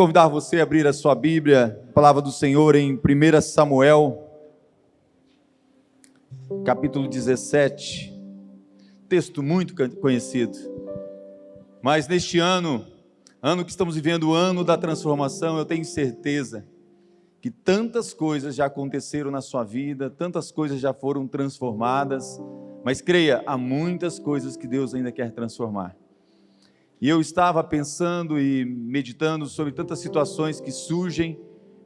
convidar você a abrir a sua Bíblia, a palavra do Senhor em 1 Samuel, capítulo 17, texto muito conhecido, mas neste ano que estamos vivendo, o ano da transformação, eu tenho certeza que tantas coisas já aconteceram na sua vida, tantas coisas já foram transformadas, mas creia, há muitas coisas que Deus ainda quer transformar. E eu estava pensando e meditando sobre tantas situações que surgem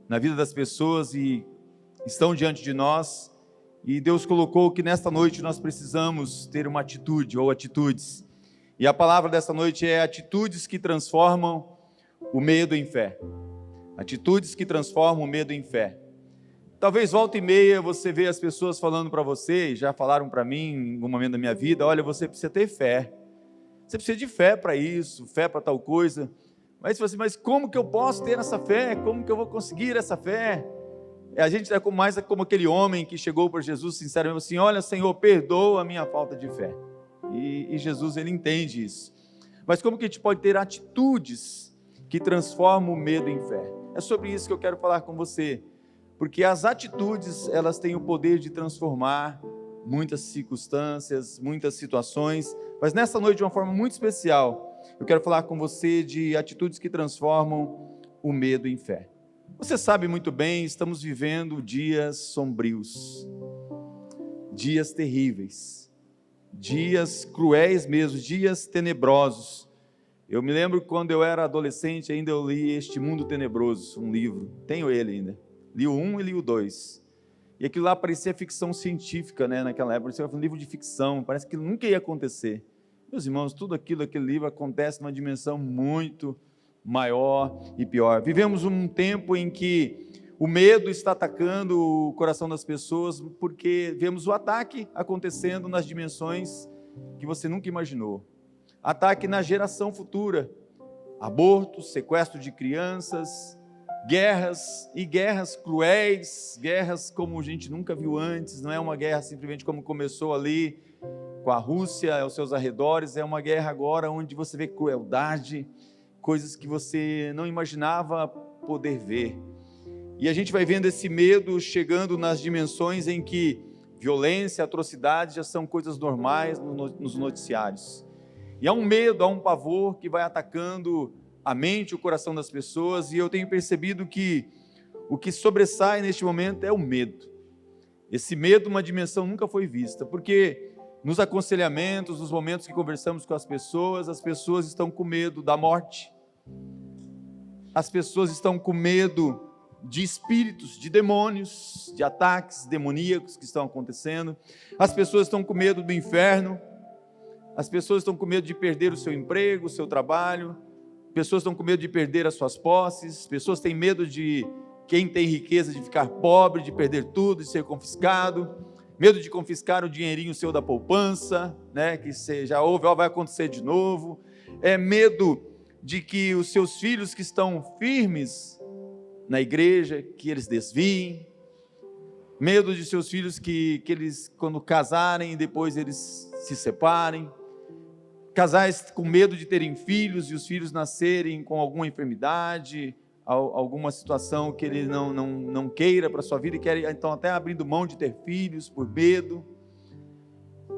na vida das pessoas e estão diante de nós, e Deus colocou que nesta noite nós precisamos ter uma atitude ou atitudes, e a palavra dessa noite é atitudes que transformam o medo em fé. Atitudes que transformam o medo em fé. Talvez volta e meia você vê as pessoas falando para você, e já falaram para mim em algum momento da minha vida: olha, você precisa ter fé. Você precisa de fé para isso, fé para tal coisa. Mas como que eu posso ter essa fé? Como que eu vou conseguir essa fé? A gente é mais como aquele homem que chegou para Jesus sinceramente assim: olha, Senhor, perdoa a minha falta de fé. E Jesus, ele entende isso. Mas como que a gente pode ter atitudes que transformam o medo em fé? É sobre isso que eu quero falar com você, porque as atitudes, elas têm o poder de transformar muitas circunstâncias, muitas situações, mas nessa noite, de uma forma muito especial, eu quero falar com você de atitudes que transformam o medo em fé. Você sabe muito bem, estamos vivendo dias sombrios, dias terríveis, dias cruéis mesmo, dias tenebrosos. Eu me lembro que quando eu era adolescente, ainda eu li Este Mundo Tenebroso, um livro, tenho ele ainda, li o 1 e li o 2, e aquilo lá parecia ficção científica, né, naquela época, parecia um livro de ficção, parece que nunca ia acontecer. Meus irmãos, tudo aquilo, aquele livro acontece numa dimensão muito maior e pior. Vivemos um tempo em que o medo está atacando o coração das pessoas, porque vemos o ataque acontecendo nas dimensões que você nunca imaginou. Ataque na geração futura, abortos, sequestro de crianças, guerras, e guerras cruéis, guerras como a gente nunca viu antes. Não é uma guerra simplesmente como começou ali com a Rússia aos seus arredores, é uma guerra agora onde você vê crueldade, coisas que você não imaginava poder ver. E a gente vai vendo esse medo chegando nas dimensões em que violência, atrocidade já são coisas normais nos noticiários. E há um medo, há um pavor que vai atacando a mente, o coração das pessoas, e eu tenho percebido que o que sobressai neste momento é o medo. Esse medo, uma dimensão nunca foi vista, porque nos aconselhamentos, nos momentos que conversamos com as pessoas estão com medo da morte, as pessoas estão com medo de espíritos, de demônios, de ataques demoníacos que estão acontecendo, as pessoas estão com medo do inferno, as pessoas estão com medo de perder o seu emprego, o seu trabalho, pessoas estão com medo de perder as suas posses, pessoas têm medo de quem tem riqueza de ficar pobre, de perder tudo, de ser confiscado, medo de confiscar o dinheirinho seu da poupança, né, que você já ouve, vai acontecer de novo, medo de que os seus filhos que estão firmes na igreja, que eles desviem, medo de seus filhos que eles, quando casarem, depois eles se separem, casais com medo de terem filhos e os filhos nascerem com alguma enfermidade, alguma situação que ele não queira para a sua vida, e quer então até abrindo mão de ter filhos por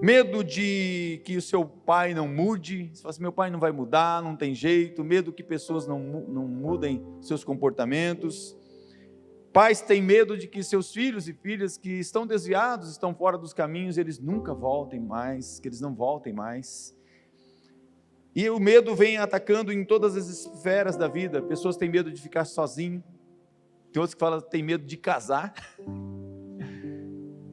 medo de que o seu pai não mude, você fala assim: meu pai não vai mudar, não tem jeito, medo que pessoas não mudem seus comportamentos. Pais têm medo de que seus filhos e filhas que estão desviados, estão fora dos caminhos, eles nunca voltem mais, que eles não voltem mais. E o medo vem atacando em todas as esferas da vida. Pessoas têm medo de ficar sozinho, tem outros que falam que têm medo de casar,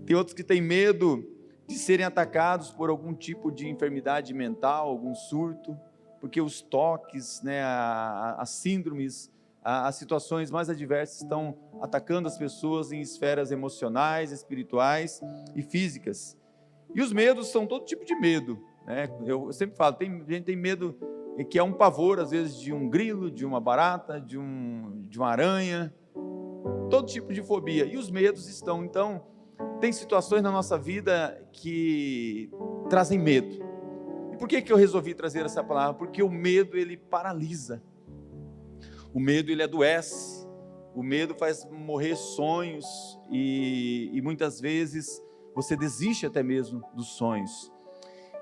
tem outros que têm medo de serem atacados por algum tipo de enfermidade mental, algum surto, porque os toques, né, as síndromes, as situações mais adversas estão atacando as pessoas em esferas emocionais, espirituais e físicas. E os medos são todo tipo de medo, né? Eu sempre falo, gente tem medo que é um pavor, às vezes, de um grilo, de uma barata, de uma aranha, todo tipo de fobia. E os medos estão, então, tem situações na nossa vida que trazem medo. E por que eu resolvi trazer essa palavra? Porque o medo, ele paralisa. O medo, ele adoece. O medo faz morrer sonhos e muitas vezes você desiste até mesmo dos sonhos.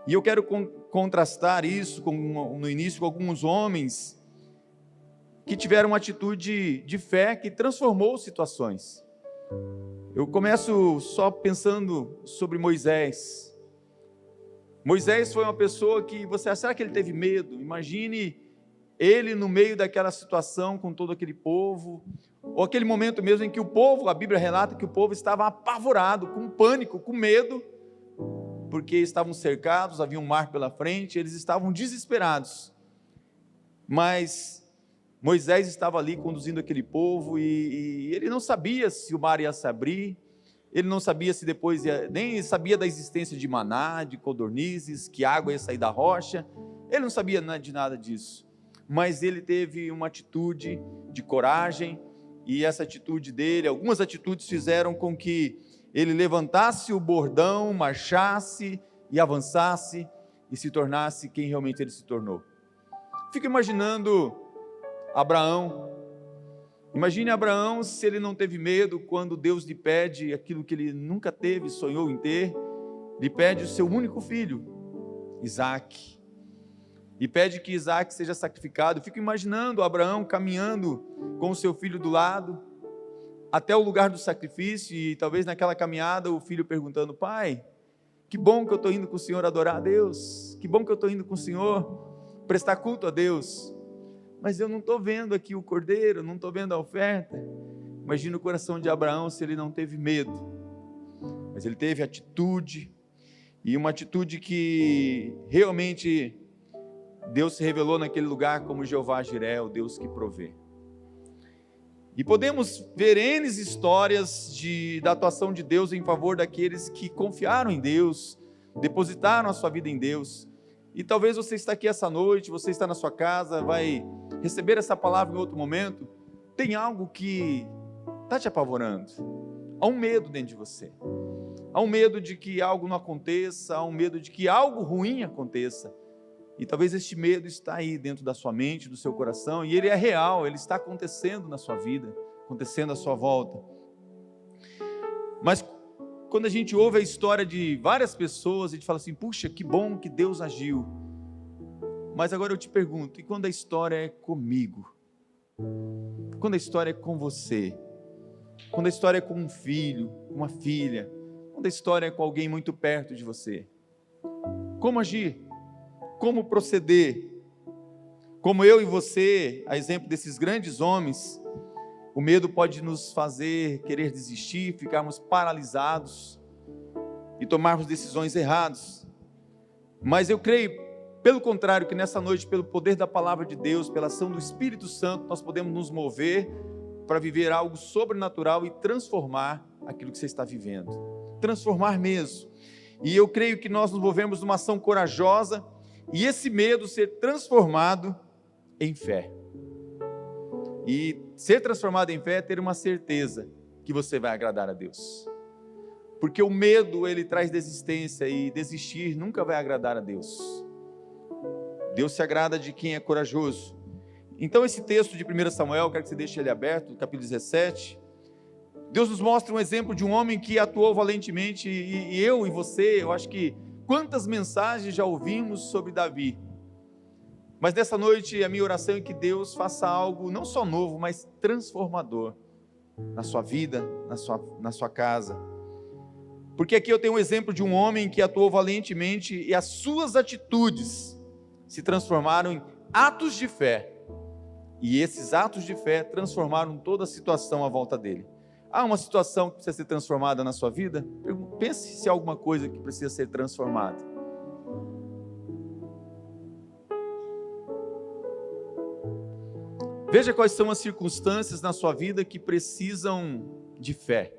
E eu quero contrastar isso no início com alguns homens que tiveram uma atitude de fé que transformou situações. Eu começo só pensando sobre Moisés. Moisés foi uma pessoa que você acha, será que ele teve medo? Imagine ele no meio daquela situação com todo aquele povo, ou aquele momento mesmo em que o povo, a Bíblia relata que o povo estava apavorado, com pânico, com medo, porque estavam cercados, havia um mar pela frente, eles estavam desesperados. Mas Moisés estava ali conduzindo aquele povo e ele não sabia se o mar ia se abrir, ele não sabia se depois nem sabia da existência de maná, de codornizes, que a água ia sair da rocha, ele não sabia de nada disso, mas ele teve uma atitude de coragem, e essa atitude dele, algumas atitudes fizeram com que ele levantasse o bordão, marchasse e avançasse e se tornasse quem realmente ele se tornou. Fico imaginando Abraão. Imagine Abraão se ele não teve medo quando Deus lhe pede aquilo que ele nunca teve, sonhou em ter, lhe pede o seu único filho, Isaque, e pede que Isaque seja sacrificado. Fico imaginando Abraão caminhando com o seu filho do lado, até o lugar do sacrifício, e talvez naquela caminhada o filho perguntando: pai, que bom que eu estou indo com o Senhor adorar a Deus, que bom que eu estou indo com o Senhor prestar culto a Deus, mas eu não estou vendo aqui o cordeiro, não estou vendo a oferta. Imagina o coração de Abraão se ele não teve medo, mas ele teve atitude, e uma atitude que realmente Deus se revelou naquele lugar como Jeová Jiré, o Deus que provê. E podemos ver N histórias da atuação de Deus em favor daqueles que confiaram em Deus, depositaram a sua vida em Deus. E talvez você está aqui essa noite, você está na sua casa, vai receber essa palavra em outro momento, tem algo que está te apavorando, há um medo dentro de você, há um medo de que algo não aconteça, há um medo de que algo ruim aconteça, e talvez este medo está aí dentro da sua mente, do seu coração, e ele é real, ele está acontecendo na sua vida, acontecendo à sua volta. Mas quando a gente ouve a história de várias pessoas, a gente fala assim: puxa, que bom que Deus agiu. Mas agora eu te pergunto, e quando a história é comigo? Quando a história é com você? Quando a história é com um filho, uma filha? Quando a história é com alguém muito perto de você? Como agir? Como proceder? Como eu e você, a exemplo desses grandes homens, o medo pode nos fazer querer desistir, ficarmos paralisados e tomarmos decisões erradas. Mas eu creio, pelo contrário, que nessa noite, pelo poder da palavra de Deus, pela ação do Espírito Santo, nós podemos nos mover para viver algo sobrenatural e transformar aquilo que você está vivendo. Transformar mesmo. E eu creio que nós nos movemos numa ação corajosa, e esse medo ser transformado em fé. E ser transformado em fé é ter uma certeza que você vai agradar a Deus. Porque o medo, ele traz desistência, e desistir nunca vai agradar a Deus. Deus se agrada de quem é corajoso. Então esse texto de 1 Samuel, quero que você deixe ele aberto, capítulo 17. Deus nos mostra um exemplo de um homem que atuou valentemente, e eu e você, eu acho que quantas mensagens já ouvimos sobre Davi. Mas nessa noite a minha oração é que Deus faça algo não só novo, mas transformador na sua vida, na sua casa. Porque aqui eu tenho um exemplo de um homem que atuou valentemente, e as suas atitudes se transformaram em atos de fé. E esses atos de fé transformaram toda a situação à volta dele. Há uma situação que precisa ser transformada na sua vida? Pense se há alguma coisa que precisa ser transformada. Veja quais são as circunstâncias na sua vida que precisam de fé.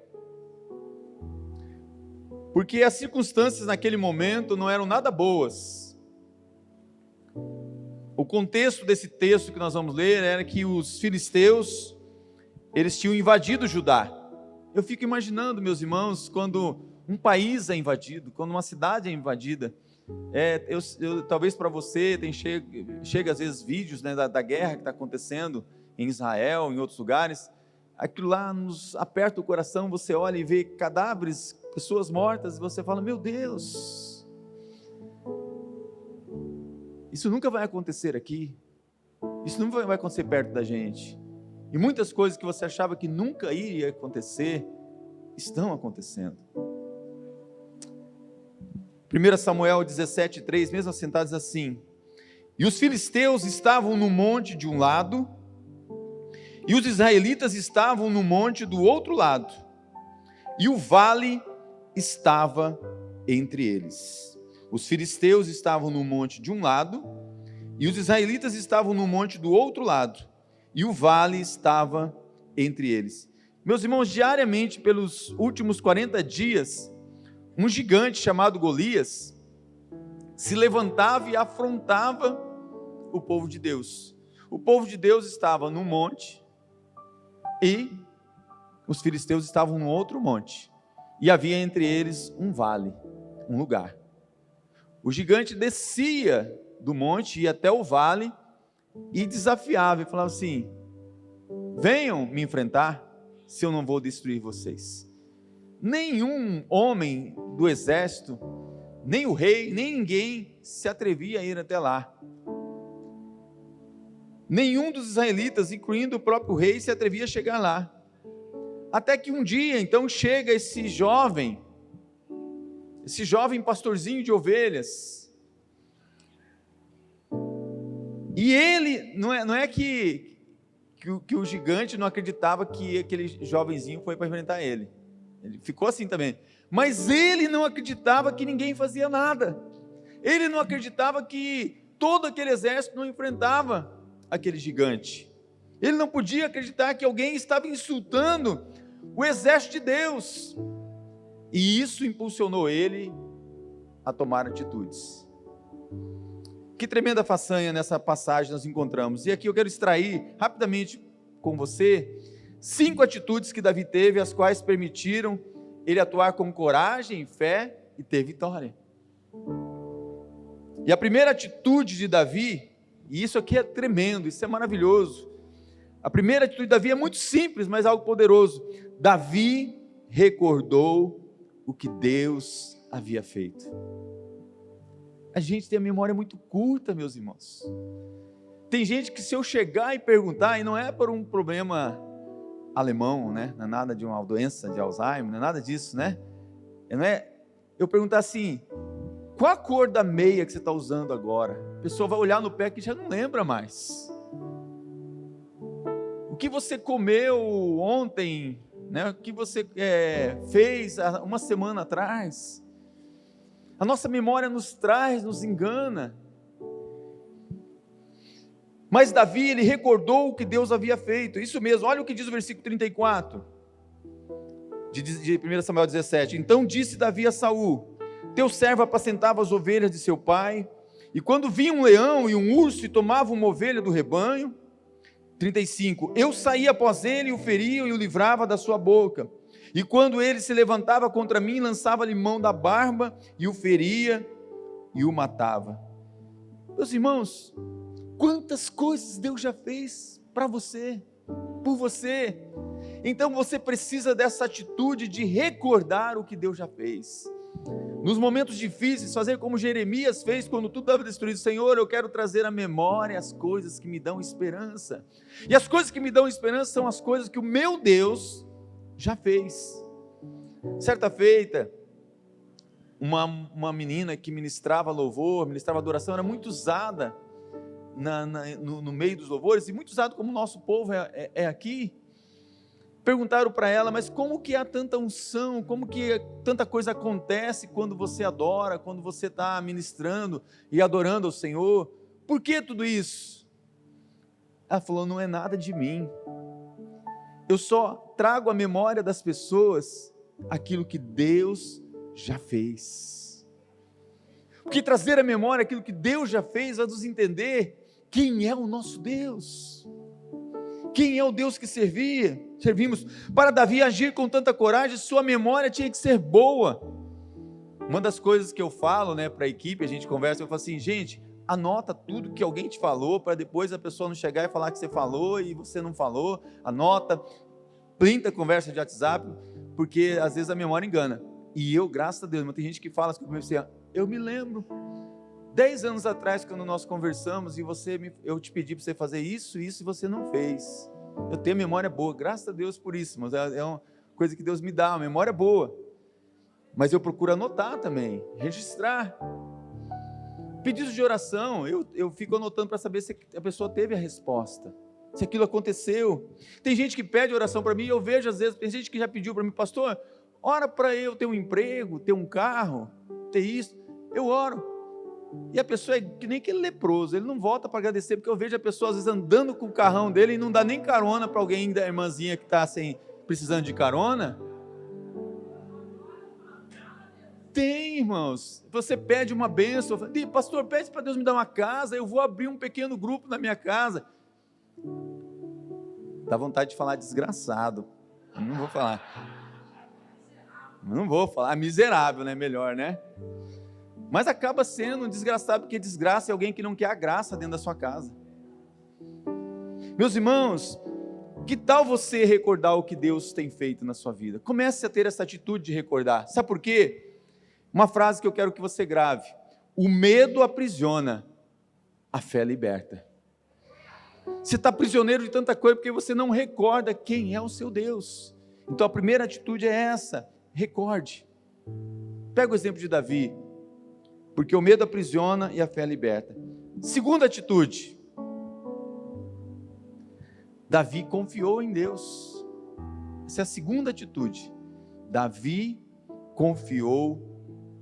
Porque as circunstâncias naquele momento não eram nada boas. O contexto desse texto que nós vamos ler era que os filisteus, eles tinham invadido Judá. Eu fico imaginando, meus irmãos, quando um país é invadido, quando uma cidade é invadida. Talvez para você chega às vezes vídeos, né, da guerra que está acontecendo em Israel, em outros lugares, aquilo lá nos aperta o coração, você olha e vê cadáveres, pessoas mortas, e você fala, meu Deus, isso nunca vai acontecer aqui, isso não vai acontecer perto da gente, e muitas coisas que você achava que nunca iria acontecer, estão acontecendo. 1 Samuel 17:3, mesmo assentados assim, e os filisteus estavam no monte de um lado, e os israelitas estavam no monte do outro lado, e o vale estava entre eles. Os filisteus estavam no monte de um lado, e os israelitas estavam no monte do outro lado, e o vale estava entre eles. Meus irmãos, diariamente, pelos últimos 40 dias, um gigante chamado Golias se levantava e afrontava o povo de Deus. O povo de Deus estava num monte e os filisteus estavam num outro monte. E havia entre eles um vale, um lugar. O gigante descia do monte, ia até o vale e desafiava e falava assim: venham me enfrentar, se eu não vou destruir vocês. Nenhum homem do exército, nem o rei, nem ninguém se atrevia a ir até lá. Nenhum dos israelitas, incluindo o próprio rei, se atrevia a chegar lá. Até que um dia, então, chega esse jovem pastorzinho de ovelhas, e ele, não é que o gigante não acreditava que aquele jovenzinho foi para enfrentar ele ficou assim também, mas ele não acreditava que ninguém fazia nada, ele não acreditava que todo aquele exército não enfrentava aquele gigante, ele não podia acreditar que alguém estava insultando o exército de Deus, e isso impulsionou ele a tomar atitudes. Que tremenda façanha nessa passagem nós encontramos, e aqui eu quero extrair rapidamente com você 5 atitudes que Davi teve, as quais permitiram ele atuar com coragem, fé e ter vitória. E a primeira atitude de Davi, e isso aqui é tremendo, isso é maravilhoso, a primeira atitude de Davi é muito simples, mas algo poderoso. Davi recordou o que Deus havia feito. A gente tem a memória muito curta, meus irmãos. Tem gente que, se eu chegar e perguntar, e não é por um problema alemão, né? Não é nada de uma doença de Alzheimer, não é nada disso, né? Não é eu perguntar assim: qual a cor da meia que você está usando agora? A pessoa vai olhar no pé que já não lembra mais. O que você comeu ontem, né? O que você fez uma semana atrás? A nossa memória nos engana. Mas Davi, ele recordou o que Deus havia feito. Isso mesmo, olha o que diz o versículo 34 de 1 Samuel 17. Então disse Davi a Saul: teu servo apacentava as ovelhas de seu pai, e quando vinha um leão e um urso e tomava uma ovelha do rebanho, 35, eu saía após ele e o feria e o livrava da sua boca, e quando ele se levantava contra mim, lançava-lhe mão da barba e o feria e o matava. Meus irmãos, quantas coisas Deus já fez para você, por você. Então você precisa dessa atitude de recordar o que Deus já fez. Nos momentos difíceis, fazer como Jeremias fez quando tudo estava destruído: Senhor, eu quero trazer à memória as coisas que me dão esperança. E as coisas que me dão esperança são as coisas que o meu Deus já fez. Certa feita, uma menina que ministrava louvor, ministrava adoração, era muito usada no meio dos louvores, e muito usado como o nosso povo é aqui. Perguntaram para ela: mas como que há tanta unção, como que tanta coisa acontece quando você adora, quando você está ministrando e adorando ao Senhor? Por que tudo isso? Ela falou: não é nada de mim, eu só trago à memória das pessoas aquilo que Deus já fez. Porque trazer à memória aquilo que Deus já fez vai nos entender quem é o nosso Deus, quem é o Deus que servimos. Para Davi agir com tanta coragem, sua memória tinha que ser boa. Uma das coisas que eu falo, para a equipe, a gente conversa, eu falo assim: gente, Anota tudo que alguém te falou, para depois a pessoa não chegar e falar que você falou e você não falou. Anota, printa conversa de WhatsApp, porque às vezes a memória engana. E eu, graças a Deus, mas tem gente que fala assim, eu me lembro, 10 anos atrás, quando nós conversamos, e eu te pedi para você fazer isso e você não fez. Eu tenho memória boa, graças a Deus por isso, mas é uma coisa que Deus me dá, uma memória boa. Mas eu procuro anotar também, registrar. Pedidos de oração, eu fico anotando para saber se a pessoa teve a resposta, se aquilo aconteceu. Tem gente que pede oração para mim, e eu vejo às vezes, tem gente que já pediu para mim, pastor, ora para eu ter um emprego, ter um carro, ter isso. Eu oro. E a pessoa é que nem aquele leproso, ele não volta para agradecer, porque eu vejo a pessoa às vezes andando com o carrão dele e não dá nem carona para alguém da irmãzinha que está precisando de carona. Tem, irmãos, você pede uma bênção, pastor, pede para Deus me dar uma casa, eu vou abrir um pequeno grupo na minha casa. Dá vontade de falar desgraçado, não vou falar, miserável, né, melhor, né? Mas acaba sendo um desgraçado, porque desgraça é alguém que não quer a graça dentro da sua casa. Meus irmãos, que tal você recordar o que Deus tem feito na sua vida? Comece a ter essa atitude de recordar. Sabe por quê? Uma frase que eu quero que você grave: o medo aprisiona, a fé liberta. Você está prisioneiro de tanta coisa porque você não recorda quem é o seu Deus. Então a primeira atitude é essa: recorde. Pega o exemplo de Davi, porque o medo aprisiona e a fé liberta. Segunda atitude, Davi confiou em Deus. Essa é a segunda atitude. Davi confiou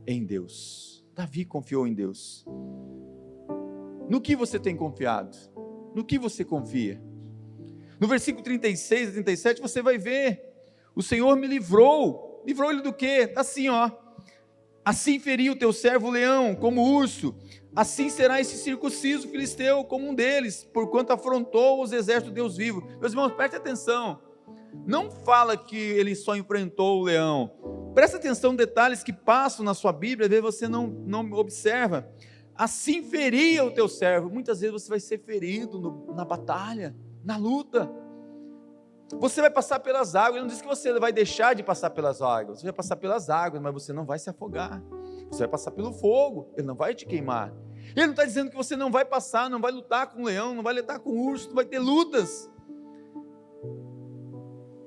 em Deus. Davi confiou em Deus. No que você tem confiado? No que você confia? No versículo 36 e 37 você vai ver: o Senhor me livrou. Livrou ele do quê? Assim, ó: assim feriu o teu servo o leão como urso, assim será esse circunciso filisteu como um deles, porquanto afrontou os exércitos de Deus vivo. Meus irmãos, preste atenção, não fala que ele só enfrentou o leão, presta atenção em detalhes que passam na sua Bíblia, às vezes você não observa. Assim feria o teu servo. Muitas vezes você vai ser ferido na batalha, na luta. Você vai passar pelas águas. Ele não diz que você vai deixar de passar pelas águas. Você vai passar pelas águas, mas você não vai se afogar. Você vai passar pelo fogo, ele não vai te queimar. Ele não está dizendo que você não vai passar, não vai lutar com o leão, não vai lutar com o urso, não vai ter lutas.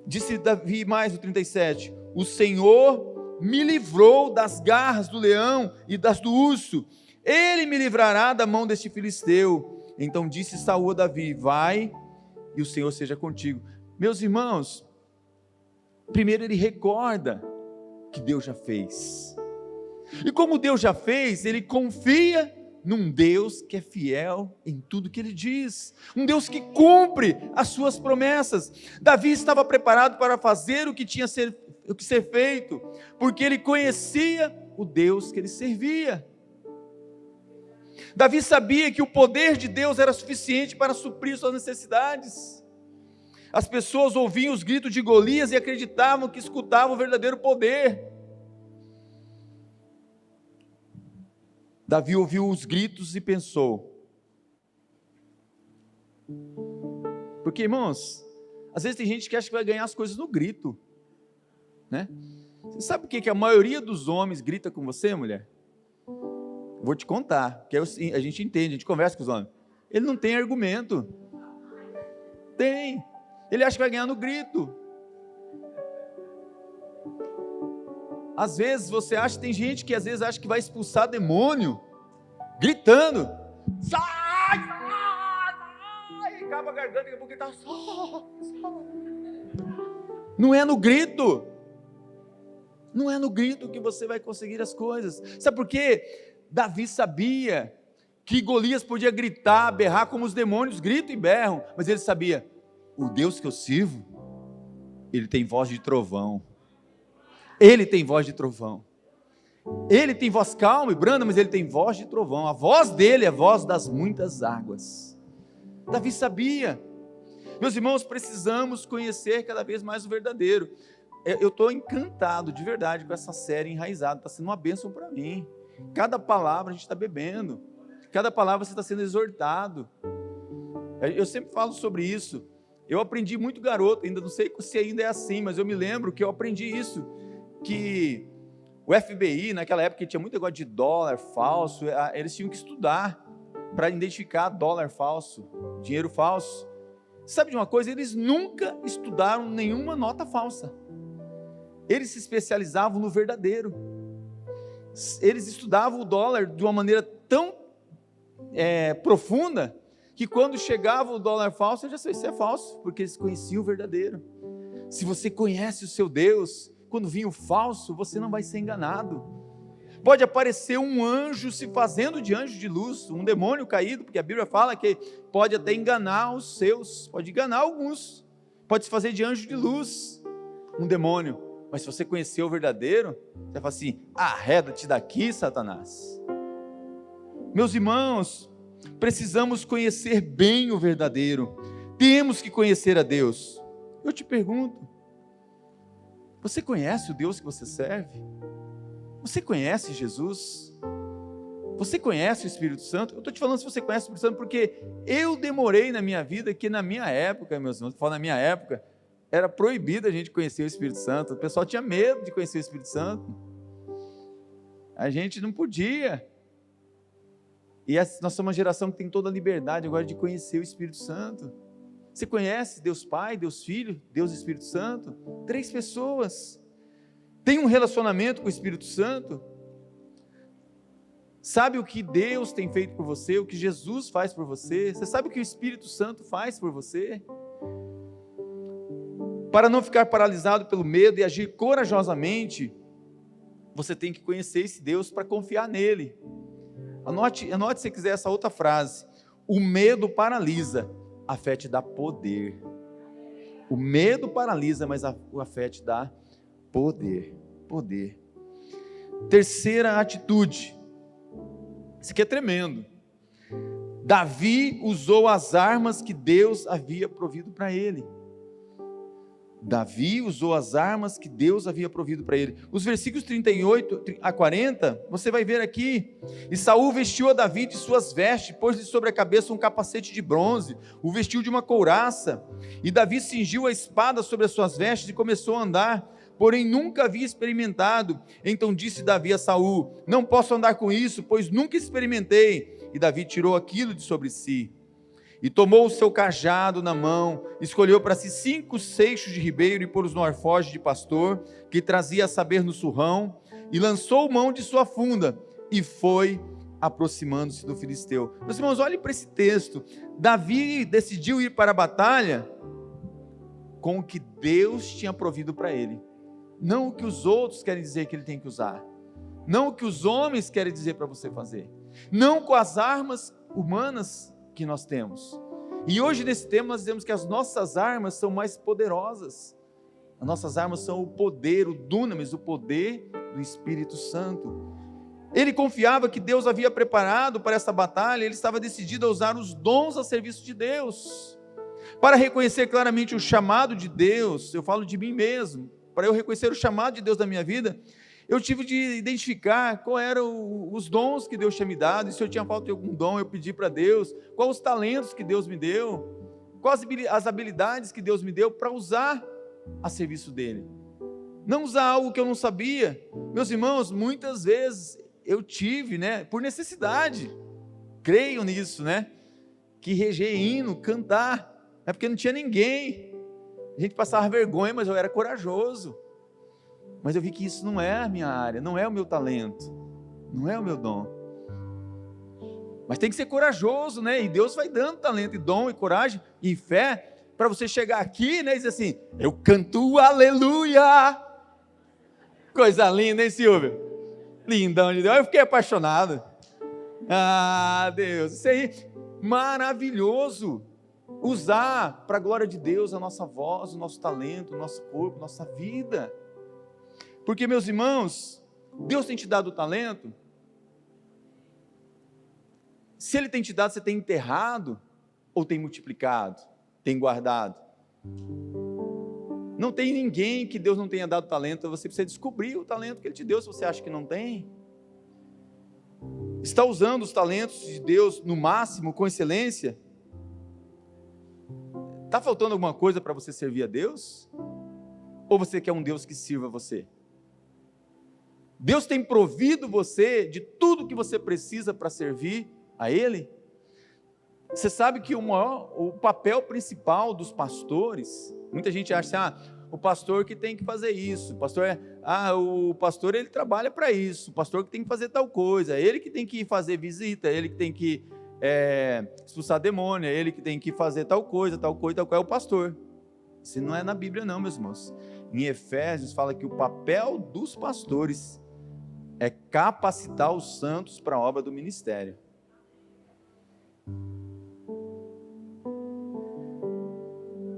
Disse Davi mais no 37, o Senhor me livrou das garras do leão e das do urso, ele me livrará da mão deste filisteu. Então disse Saul a Davi, vai e o Senhor seja contigo. Meus irmãos, primeiro ele recorda que Deus já fez, e como Deus já fez, ele confia num Deus que é fiel em tudo que ele diz, um Deus que cumpre as suas promessas. Davi estava preparado para fazer o que tinha que ser feito, porque ele conhecia o Deus que ele servia. Davi sabia que o poder de Deus era suficiente para suprir suas necessidades. As pessoas ouviam os gritos de Golias e acreditavam que escutavam o verdadeiro poder. Davi ouviu os gritos e pensou. Porque, irmãos, às vezes tem gente que acha que vai ganhar as coisas no grito, né? Você sabe por que a maioria dos homens grita com você, mulher? Vou te contar, que a gente entende, a gente conversa com os homens. Ele não tem argumento. Tem. Ele acha que vai ganhar no grito. Às vezes você acha, tem gente que às vezes acha que vai expulsar demônio, gritando, sai, sai, acaba a garganta, daqui a pouco ele está só. Não é no grito, não é no grito que você vai conseguir as coisas. Sabe por quê? Davi sabia que Golias podia gritar, berrar como os demônios gritam e berram, mas ele sabia, o Deus que eu sirvo, ele tem voz de trovão. Ele tem voz de trovão. Ele tem voz calma e branda, mas ele tem voz de trovão. A voz dele é a voz das muitas águas. Davi sabia. Meus irmãos, precisamos conhecer cada vez mais o verdadeiro. Eu estou encantado de verdade com essa série Enraizado. Está sendo uma bênção para mim. Cada palavra a gente está bebendo. Cada palavra você está sendo exortado. Eu sempre falo sobre isso. Eu aprendi muito garoto, ainda não sei se ainda é assim, mas eu me lembro que eu aprendi isso, que o FBI, naquela época, que tinha muito negócio de dólar falso, eles tinham que estudar para identificar dólar falso, dinheiro falso. Sabe de uma coisa? Eles nunca estudaram nenhuma nota falsa. Eles se especializavam no verdadeiro. Eles estudavam o dólar de uma maneira tão profunda, que quando chegava o dólar falso, eu já sei, isso é falso, porque eles conheciam o verdadeiro. Se você conhece o seu Deus, quando vir o falso, você não vai ser enganado. Pode aparecer um anjo se fazendo de anjo de luz, um demônio caído, porque a Bíblia fala que pode até enganar os seus, pode enganar alguns, pode se fazer de anjo de luz, um demônio. Mas se você conhecer o verdadeiro, você vai falar assim: arreda-te daqui, Satanás. Meus irmãos, precisamos conhecer bem o verdadeiro, temos que conhecer a Deus. Eu te pergunto, você conhece o Deus que você serve? Você conhece Jesus? Você conhece o Espírito Santo? Eu estou te falando se você conhece o Espírito Santo, porque eu demorei na minha vida, que na minha época, meus irmãos, na minha época, era proibido a gente conhecer o Espírito Santo, o pessoal tinha medo de conhecer o Espírito Santo, a gente não podia. E nós somos uma geração que tem toda a liberdade agora de conhecer o Espírito Santo. Você conhece Deus Pai, Deus Filho, Deus Espírito Santo? 3 pessoas. Tem um relacionamento com o Espírito Santo? Sabe o que Deus tem feito por você? O que Jesus faz por você? Você sabe o que o Espírito Santo faz por você? Para não ficar paralisado pelo medo e agir corajosamente, você tem que conhecer esse Deus para confiar nele. Anote se quiser essa outra frase: o medo paralisa, a fé te dá poder. O medo paralisa, mas a fé te dá poder. Terceira atitude, isso aqui é tremendo. Davi usou as armas que Deus havia provido para ele. Davi usou as armas que Deus havia provido para ele. Os versículos 38 a 40, você vai ver aqui: e Saul vestiu a Davi de suas vestes, pôs-lhe sobre a cabeça um capacete de bronze, o vestiu de uma couraça, e Davi cingiu a espada sobre as suas vestes e começou a andar, porém nunca havia experimentado. Então disse Davi a Saul: não posso andar com isso, pois nunca experimentei. E Davi tirou aquilo de sobre si, e tomou o seu cajado na mão, escolheu para si 5 seixos de ribeiro e pôs no alforje de pastor, que trazia a saber no surrão, e lançou mão de sua funda, e foi aproximando-se do filisteu. Meus irmãos, olhem para esse texto. Davi decidiu ir para a batalha com o que Deus tinha provido para ele, não o que os outros querem dizer que ele tem que usar, não o que os homens querem dizer para você fazer, não com as armas humanas que nós temos. E hoje nesse tema nós dizemos que as nossas armas são mais poderosas. As nossas armas são o poder, o dunamis, o poder do Espírito Santo. Ele confiava que Deus havia preparado para essa batalha, ele estava decidido a usar os dons a serviço de Deus. Para reconhecer claramente o chamado de Deus, eu falo de mim mesmo, para eu reconhecer o chamado de Deus na minha vida, eu tive de identificar qual eram os dons que Deus tinha me dado, e se eu tinha falta de algum dom, eu pedi para Deus, quais os talentos que Deus me deu, quais as habilidades que Deus me deu para usar a serviço dEle. Não usar algo que eu não sabia. Meus irmãos, muitas vezes eu tive, por necessidade, creio nisso, que reger hino, cantar, porque não tinha ninguém, a gente passava vergonha, mas eu era corajoso. Mas eu vi que isso não é a minha área, não é o meu talento, não é o meu dom. Mas tem que ser corajoso, E Deus vai dando talento e dom e coragem e fé para você chegar aqui, e dizer assim: eu canto aleluia. Coisa linda, hein, Silvio? Lindão de Deus. Eu fiquei apaixonado. Ah, Deus, isso aí, maravilhoso. Usar para a glória de Deus a nossa voz, o nosso talento, o nosso corpo, nossa vida. Porque, meus irmãos, Deus tem te dado o talento. Se Ele tem te dado, você tem enterrado ou tem multiplicado, tem guardado? Não tem ninguém que Deus não tenha dado talento. Você precisa descobrir o talento que Ele te deu, se você acha que não tem. Está usando os talentos de Deus no máximo, com excelência? Está faltando alguma coisa para você servir a Deus? Ou você quer um Deus que sirva você? Deus tem provido você de tudo que você precisa para servir a Ele? Você sabe que o papel principal dos pastores, muita gente acha assim, o pastor que tem que fazer isso, o pastor ele trabalha para isso, o pastor que tem que fazer tal coisa, ele que tem que fazer visita, ele que tem que expulsar demônio, ele que tem que fazer tal coisa, é o pastor. Isso não é na Bíblia não, meus irmãos. Em Efésios fala que o papel dos pastores é capacitar os santos para a obra do ministério.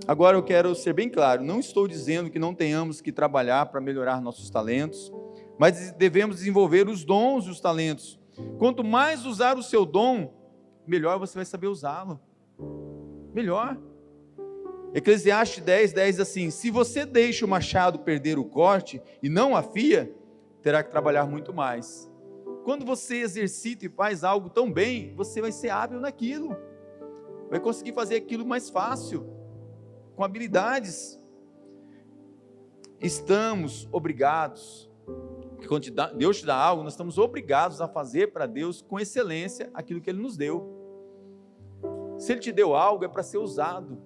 Agora eu quero ser bem claro, não estou dizendo que não tenhamos que trabalhar para melhorar nossos talentos, mas devemos desenvolver os dons e os talentos. Quanto mais usar o seu dom, melhor você vai saber usá-lo. Melhor. Eclesiastes 10 diz assim, se você deixa o machado perder o corte e não afia, terá que trabalhar muito mais. Quando você exercita e faz algo tão bem, você vai ser hábil naquilo, vai conseguir fazer aquilo mais fácil, com habilidades. Estamos obrigados, porque quando Deus te dá algo, nós estamos obrigados a fazer para Deus com excelência aquilo que Ele nos deu. Se Ele te deu algo, é para ser usado,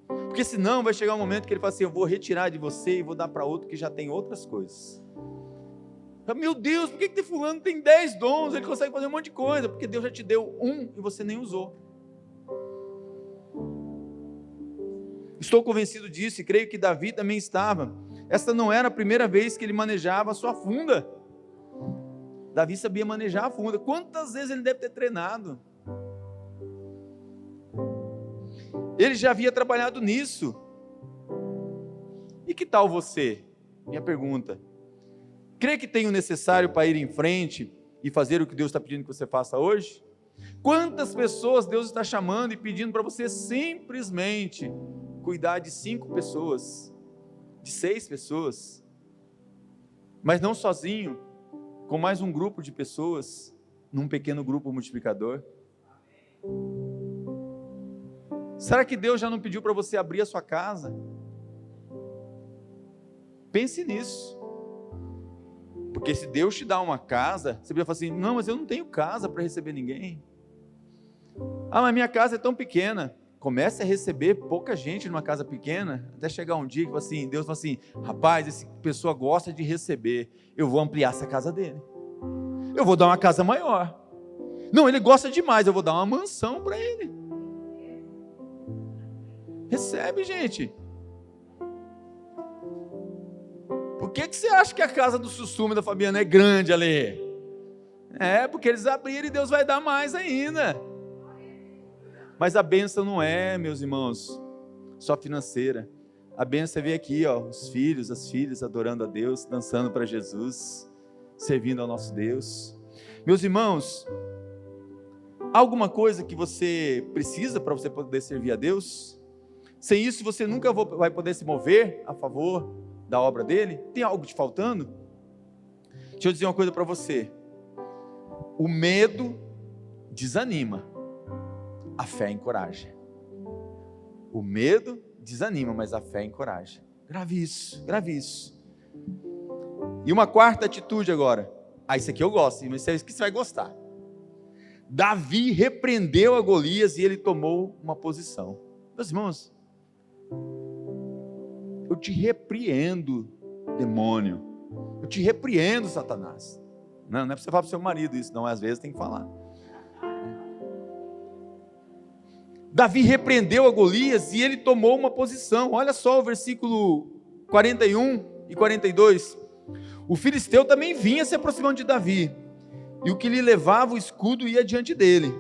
porque senão vai chegar um momento que Ele fala assim, eu vou retirar de você e vou dar para outro que já tem outras coisas. Meu Deus, por que fulano tem 10 dons, ele consegue fazer um monte de coisa? Porque Deus já te deu um e você nem usou. Estou convencido disso e creio que Davi também estava. Esta não era a primeira vez que ele manejava a sua funda. Davi sabia manejar a funda. Quantas vezes ele deve ter treinado? Ele já havia trabalhado nisso. E que tal você? Minha pergunta. Crê que tem o necessário para ir em frente e fazer o que Deus está pedindo que você faça hoje? Quantas pessoas Deus está chamando e pedindo para você simplesmente cuidar de 5 pessoas, de 6 pessoas, mas não sozinho, com mais um grupo de pessoas, num pequeno grupo multiplicador? Será que Deus já não pediu para você abrir a sua casa? Pense nisso. Porque se Deus te dá uma casa, você podia falar assim, não, mas eu não tenho casa para receber ninguém. Mas minha casa é tão pequena. Comece a receber pouca gente numa casa pequena, até chegar um dia que assim, Deus fala assim, rapaz, essa pessoa gosta de receber, eu vou ampliar essa casa dele. Eu vou dar uma casa maior. Não, ele gosta demais, eu vou dar uma mansão para ele. Recebe, gente. Por que você acha que a casa do Sussumo e da Fabiana é grande ali? É, porque eles abriram e Deus vai dar mais ainda. Mas a bênção não é, meus irmãos, só financeira. A bênção é ver aqui, os filhos, as filhas adorando a Deus, dançando para Jesus, servindo ao nosso Deus. Meus irmãos, há alguma coisa que você precisa para você poder servir a Deus? Sem isso você nunca vai poder se mover a favor da obra dele? Tem algo te faltando? Deixa eu dizer uma coisa para você. O medo desanima, a fé encoraja. O medo desanima, mas a fé encoraja. Grave isso, grave isso. E uma quarta atitude agora. Isso aqui eu gosto, mas isso que você vai gostar. Davi repreendeu a Golias e ele tomou uma posição. Meus irmãos, eu te repreendo, demônio. Eu te repreendo, Satanás. Não é para você falar para o seu marido isso, não. Às vezes tem que falar. Davi repreendeu a Golias e ele tomou uma posição. Olha só o versículo 41 e 42. O filisteu também vinha se aproximando de Davi, e o que lhe levava o escudo ia diante dele.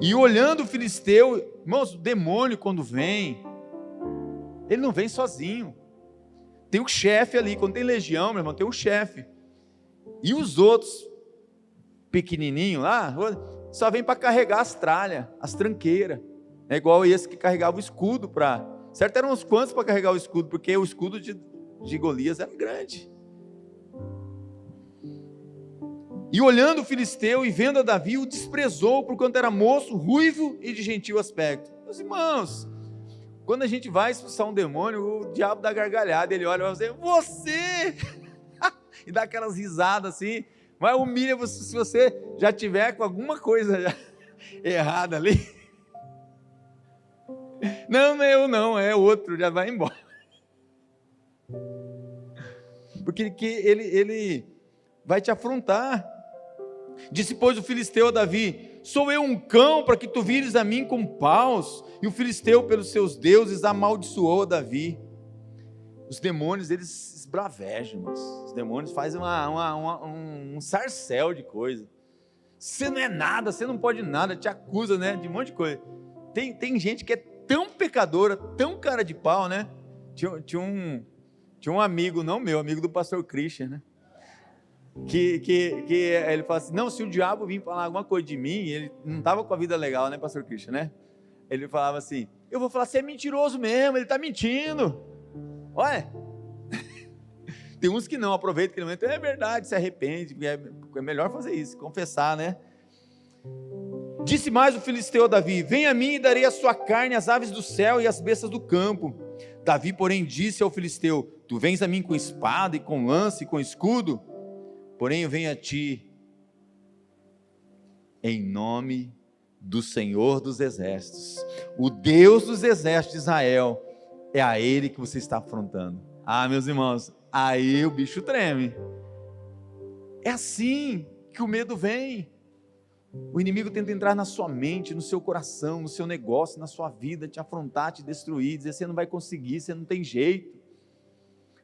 E olhando o filisteu, irmãos, o demônio quando vem, ele não vem sozinho. Tem um chefe ali, quando tem legião, meu irmão, tem um chefe. E os outros, pequenininhos lá, só vem para carregar as tralhas, as tranqueiras. É igual esse que carregava o escudo para... Certo, eram uns quantos para carregar o escudo, porque o escudo de Golias era grande. E olhando o filisteu e vendo a Davi, o desprezou, porquanto era moço, ruivo e de gentil aspecto. Meus irmãos, quando a gente vai expulsar um demônio, o diabo dá gargalhada, ele olha e vai dizer, você! E dá aquelas risadas assim, mas humilha você, se você já tiver com alguma coisa errada ali. Não, não é eu não, é outro, já vai embora. Porque ele vai te afrontar. Disse, pois, o filisteu a Davi, sou eu um cão para que tu vires a mim com paus? E o filisteu, pelos seus deuses, amaldiçoou a Davi. Os demônios, eles esbravejam, irmãos. Os demônios fazem um sarcel de coisa. Você não é nada, você não pode nada, te acusa, né, de um monte de coisa. Tem gente que é tão pecadora, tão cara de pau, né? Tinha um amigo, não meu, amigo do pastor Christian, né? Que ele fala assim, não, se o diabo vir falar alguma coisa de mim, ele não estava com a vida legal, né, pastor Christian, né? Ele falava assim, eu vou falar, você é mentiroso mesmo, ele está mentindo. Olha, tem uns que não, aproveita aquele momento, é verdade, se arrepende, é melhor fazer isso, confessar, né? Disse mais o filisteu a Davi, vem a mim e darei a sua carne às aves do céu e às bestas do campo. Davi, porém, disse ao filisteu, tu vens a mim com espada e com lança e com escudo, porém eu venho a ti em nome do Senhor dos Exércitos, o Deus dos Exércitos de Israel, é a Ele que você está afrontando. Ah, meus irmãos, aí o bicho treme. É assim que o medo vem. O inimigo tenta entrar na sua mente, no seu coração, no seu negócio, na sua vida, te afrontar, te destruir, dizer você não vai conseguir, você não tem jeito.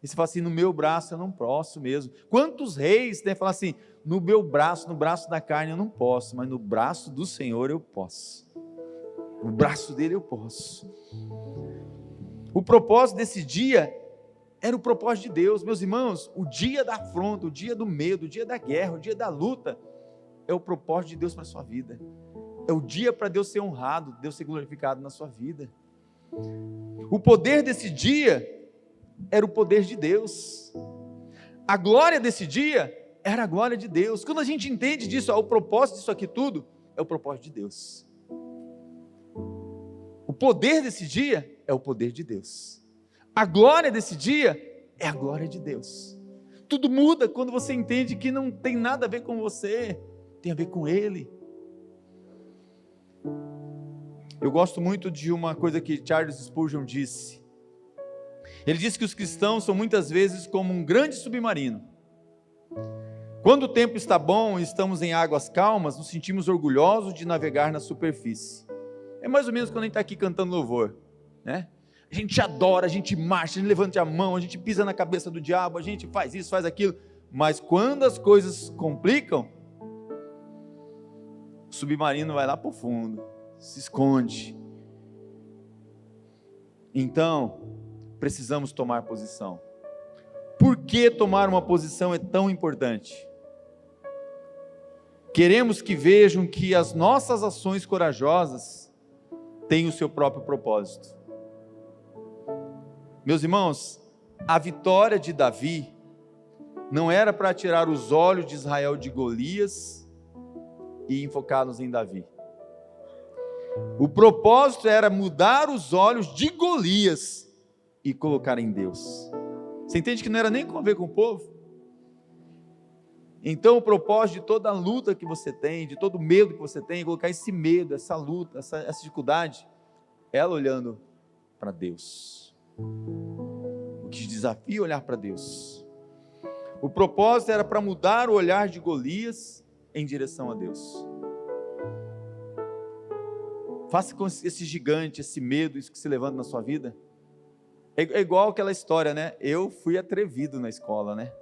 E você fala assim, no meu braço eu não posso mesmo. Quantos reis falam assim, no meu braço, no braço da carne eu não posso, mas no braço do Senhor eu posso. No braço dele eu posso. O propósito desse dia era o propósito de Deus. Meus irmãos, o dia da afronta, o dia do medo, o dia da guerra, o dia da luta, é o propósito de Deus para a sua vida. É o dia para Deus ser honrado, Deus ser glorificado na sua vida. O poder desse dia era o poder de Deus. A glória desse dia era a glória de Deus. Quando a gente entende disso, o propósito disso aqui tudo é o propósito de Deus. O poder desse dia é o poder de Deus. A glória desse dia é a glória de Deus. Tudo muda quando você entende que não tem nada a ver com você, tem a ver com Ele. Eu gosto muito de uma coisa que Charles Spurgeon disse. Ele disse que os cristãos são muitas vezes como um grande submarino. Quando o tempo está bom e estamos em águas calmas, nos sentimos orgulhosos de navegar na superfície. É mais ou menos quando a gente está aqui cantando louvor, né? A gente adora, a gente marcha, a gente levanta a mão, a gente pisa na cabeça do diabo, a gente faz isso, faz aquilo, mas quando as coisas complicam, o submarino vai lá para o fundo, se esconde. Então, precisamos tomar posição. Por que tomar uma posição é tão importante? Queremos que vejam que as nossas ações corajosas têm o seu próprio propósito. Meus irmãos, a vitória de Davi não era para tirar os olhos de Israel de Golias e enfocá-los em Davi. O propósito era mudar os olhos de Golias e colocar em Deus. Você entende que não era nem com a ver com o povo? Então o propósito de toda a luta que você tem, de todo o medo que você tem, é colocar esse medo, essa luta, essa dificuldade, ela olhando para Deus. O que te desafia é olhar para Deus. O propósito era para mudar o olhar de Golias em direção a Deus. Faça com esse gigante, esse medo, isso que se levanta na sua vida. É igual aquela história, né? Eu fui atrevido na escola, né?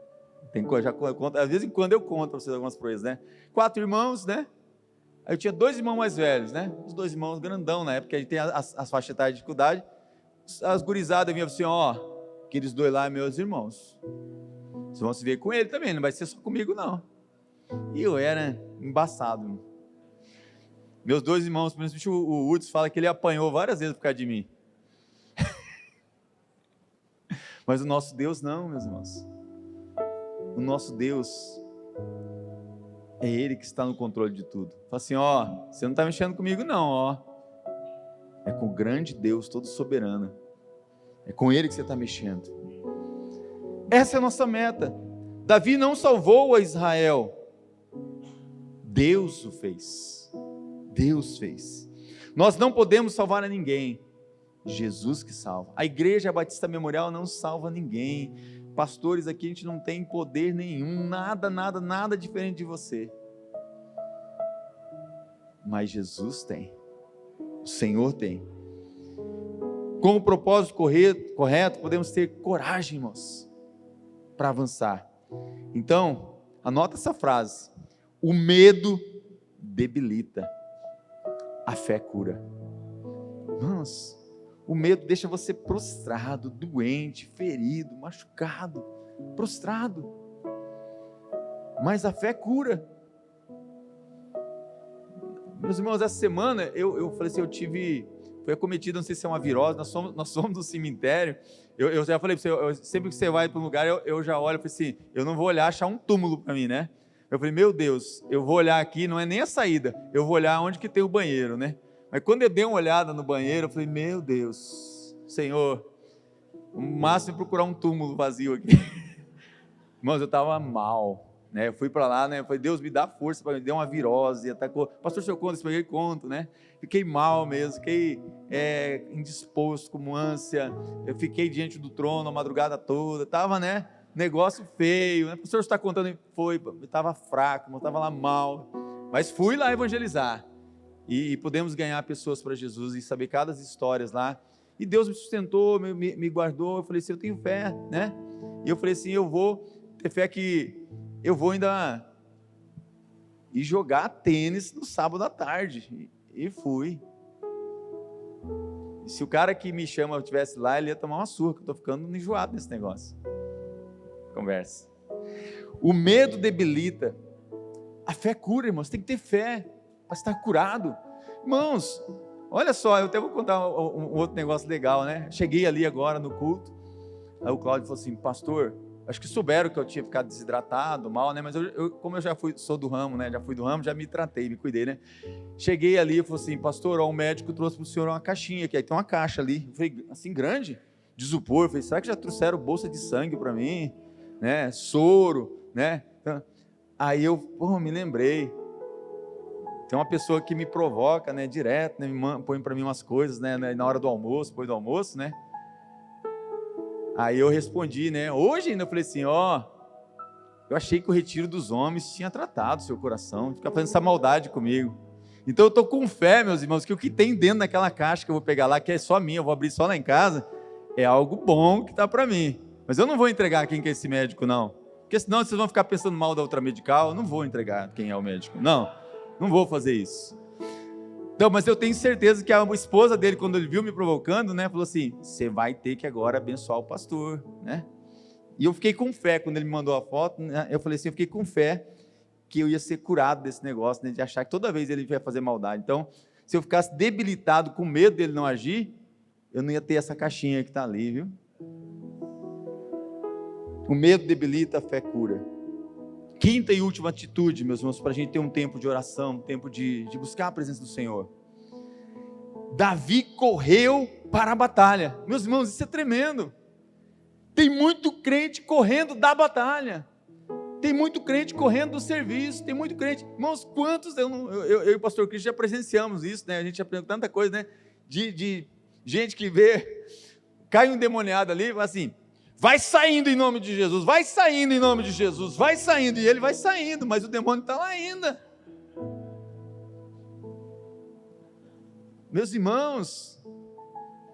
Às vezes em quando eu conto para vocês algumas coisas, né? 4 irmãos, né? Aí eu tinha 2 irmãos mais velhos, né? Os 2 irmãos grandão na época, a gente tem as faixas etárias de dificuldade. As gurizadas vinham assim, ó, aqueles 2 lá, meus irmãos. Vocês vão se ver com ele também, não vai ser só comigo não. E eu era embaçado. Meus 2 irmãos, principalmente o Hudson, fala que ele apanhou várias vezes por causa de mim. Mas o nosso Deus não, meus irmãos. O nosso Deus, É Ele que está no controle de tudo. Fala assim, ó, você não está mexendo comigo não, ó. É com o grande Deus, todo soberano. É com Ele que você está mexendo. Essa é a nossa meta. Davi não salvou a Israel. Deus o fez. Deus fez. Nós não podemos salvar a ninguém. Jesus que salva. A Igreja Batista Memorial não salva ninguém. Pastores aqui, a gente não tem poder nenhum, nada diferente de você. Mas Jesus tem. O Senhor tem. Com o propósito correto, podemos ter coragem, irmãos, para avançar. Então, anota essa frase. O medo debilita, a fé cura. Irmãos, o medo deixa você prostrado, doente, ferido, machucado, prostrado. Mas a fé cura. Meus irmãos, essa semana eu falei assim, foi acometido, não sei se é uma virose, nós somos do cemitério. Eu já falei para você, sempre que você vai para um lugar, eu já olho e falei assim, eu não vou olhar, achar um túmulo para mim, né? Eu falei, meu Deus, eu vou olhar aqui, não é nem a saída, eu vou olhar onde que tem o banheiro, né? Mas quando eu dei uma olhada no banheiro, eu falei, meu Deus, Senhor, o máximo é procurar um túmulo vazio aqui. Irmãos, eu estava mal, né? Eu fui para lá, né? Eu falei, Deus, me dá força, para me dar uma virose, atacou. Pastor, se eu conto, eu conto, né? Fiquei mal mesmo, fiquei indisposto, com ânsia, eu fiquei diante do trono a madrugada toda, estava, né? Negócio feio, né? Pastor, você está contando? Foi, eu estava fraco, eu estava lá mal, mas fui lá evangelizar. E pudemos ganhar pessoas para Jesus e saber cada histórias lá. E Deus me sustentou, me guardou. Eu falei assim, eu tenho fé, né? E eu falei assim, eu vou ter fé que eu vou ainda ir jogar tênis no sábado à tarde. E fui. E se o cara que me chama estivesse lá, ele ia tomar uma surra, que eu estou ficando enjoado nesse negócio. Conversa. O medo debilita. A fé cura, irmãos. Tem que ter fé para estar curado. Irmãos, olha só, eu até vou contar um outro negócio legal, né? Cheguei ali agora no culto, aí o Cláudio falou assim, pastor, acho que souberam que eu tinha ficado desidratado, mal, né? Mas como eu já sou do ramo, né? Já fui do ramo, já me tratei, me cuidei, né? Cheguei ali e falou assim, pastor, ó, o médico trouxe para o senhor uma caixinha aqui, aí tem uma caixa ali, eu falei, assim, grande, de isopor, eu falei, será que já trouxeram bolsa de sangue para mim? Né? Soro, né? Aí eu, me lembrei. Tem uma pessoa que me provoca, né, direto, né, põe para mim umas coisas, né, na hora do almoço, depois do almoço, né? Aí eu respondi, né, hoje ainda eu falei assim, eu achei que o retiro dos homens tinha tratado o seu coração, fica fazendo essa maldade comigo. Então eu estou com fé, meus irmãos, que o que tem dentro daquela caixa que eu vou pegar lá, que é só minha, eu vou abrir só lá em casa, é algo bom que está para mim. Mas eu não vou entregar quem que é esse médico, não. Porque senão vocês vão ficar pensando mal da outra medical, eu não vou entregar quem é o médico, não vou fazer isso. Então, mas eu tenho certeza que a esposa dele, quando ele viu me provocando, né, falou assim, você vai ter que agora abençoar o pastor, né? E eu fiquei com fé, quando ele me mandou a foto, né, eu falei assim, eu fiquei com fé que eu ia ser curado desse negócio, né, de achar que toda vez ele ia fazer maldade. Então, se eu ficasse debilitado com medo dele não agir, eu não ia ter essa caixinha que está ali, viu? O medo debilita, a fé cura. Quinta e última atitude, meus irmãos, para a gente ter um tempo de oração, um tempo de buscar a presença do Senhor. Davi correu para a batalha. Meus irmãos, isso é tremendo. Tem muito crente correndo da batalha. Tem muito crente correndo do serviço. Tem muito crente. Irmãos, quantos eu e o pastor Cristo já presenciamos isso, né? A gente aprendeu tanta coisa, né? De gente que vê, cai um endemoniado ali e fala assim, vai saindo em nome de Jesus, vai saindo em nome de Jesus, vai saindo, e ele vai saindo, mas o demônio está lá ainda. Meus irmãos,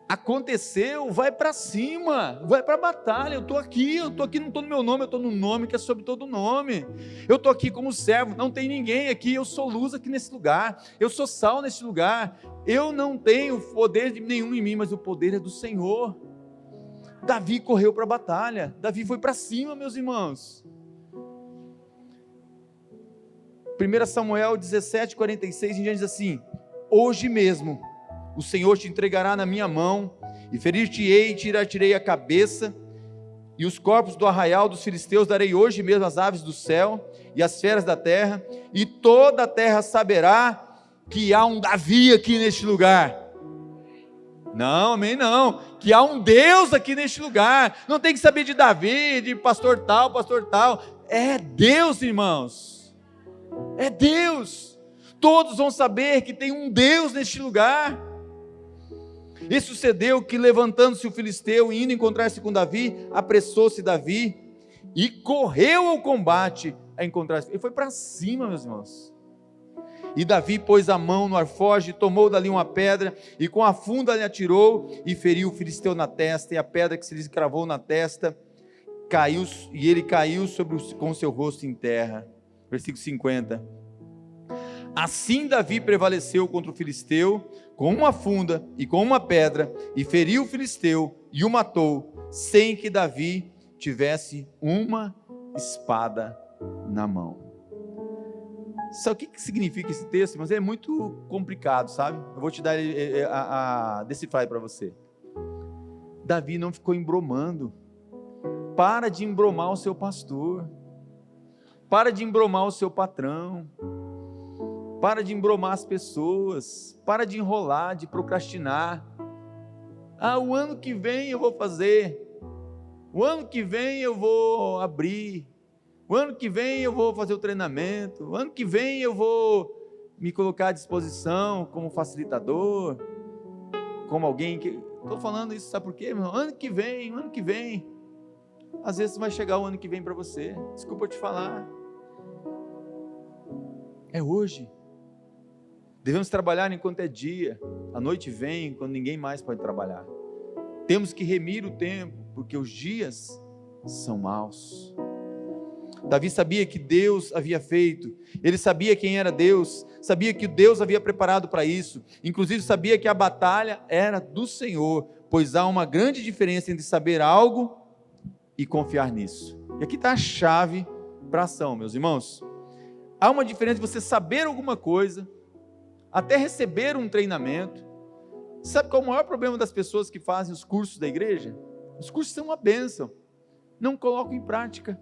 aconteceu, vai para cima, vai para a batalha. Eu estou aqui, não estou no meu nome, eu estou no nome que é sobre todo nome. Eu estou aqui como servo, não tem ninguém aqui, eu sou luz aqui nesse lugar, eu sou sal nesse lugar, eu não tenho poder nenhum em mim, mas o poder é do Senhor. Davi correu para a batalha, Davi foi para cima, meus irmãos. 1 Samuel 17:46 em diante diz assim, hoje mesmo o Senhor te entregará na minha mão, e ferir-te-ei, e tirar-te-ei a cabeça, e os corpos do arraial dos filisteus darei hoje mesmo às aves do céu e às feras da terra, e toda a terra saberá que há um Davi aqui neste lugar. Não, amém não, que há um Deus aqui neste lugar. Não tem que saber de Davi, de pastor tal, é Deus, irmãos, é Deus. Todos vão saber que tem um Deus neste lugar. E sucedeu que, levantando-se o filisteu e indo encontrar-se com Davi, apressou-se Davi e correu ao combate a encontrar-se. Ele foi para cima, meus irmãos. E Davi pôs a mão no alforje, tomou dali uma pedra, e com a funda lhe atirou, e feriu o filisteu na testa, e a pedra que se lhe cravou na testa, caiu, e ele caiu com seu rosto em terra. Versículo 50. Assim Davi prevaleceu contra o filisteu, com uma funda e com uma pedra, e feriu o filisteu, e o matou, sem que Davi tivesse uma espada na mão. Sabe o que significa esse texto? Mas é muito complicado, sabe? Eu vou te dar a decifrar para você. Davi não ficou embromando. Para de embromar o seu pastor. Para de embromar o seu patrão. Para de embromar as pessoas. Para de enrolar, de procrastinar. O ano que vem eu vou fazer. O ano que vem eu vou abrir. O ano que vem eu vou fazer o treinamento. O ano que vem eu vou me colocar à disposição como facilitador, como alguém que... Estou falando isso, sabe por quê, meu irmão? Ano que vem. Às vezes vai chegar o ano que vem para você. Desculpa eu te falar. É hoje. Devemos trabalhar enquanto é dia. A noite vem quando ninguém mais pode trabalhar. Temos que remir o tempo, porque os dias são maus. Davi sabia que Deus havia feito, ele sabia quem era Deus, sabia que Deus havia preparado para isso, inclusive sabia que a batalha era do Senhor, pois há uma grande diferença entre saber algo e confiar nisso. E aqui está a chave para a ação, meus irmãos. Há uma diferença de você saber alguma coisa, até receber um treinamento. Sabe qual é o maior problema das pessoas que fazem os cursos da igreja? Os cursos são uma bênção, não colocam em prática.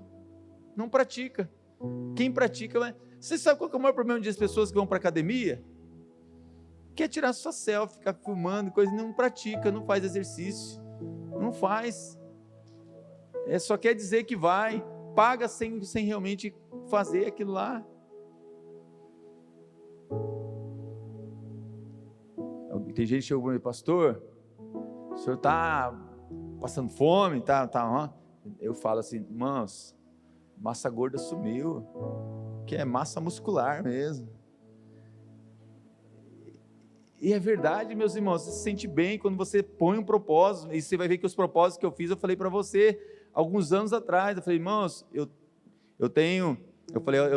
Não pratica. Quem pratica... Você sabe qual é o maior problema das pessoas que vão para a academia? Quer tirar sua selfie, ficar filmando, coisa, não pratica, não faz exercício. Não faz. Só quer dizer que vai, paga sem realmente fazer aquilo lá. Tem gente que chegou para mim, pastor, o senhor está passando fome, tá. Eu falo assim, irmãos, massa gorda sumiu, que é massa muscular mesmo. E é verdade, meus irmãos, você se sente bem quando você põe um propósito, e você vai ver que os propósitos que eu fiz, eu falei para você, alguns anos atrás, eu falei, irmãos, eu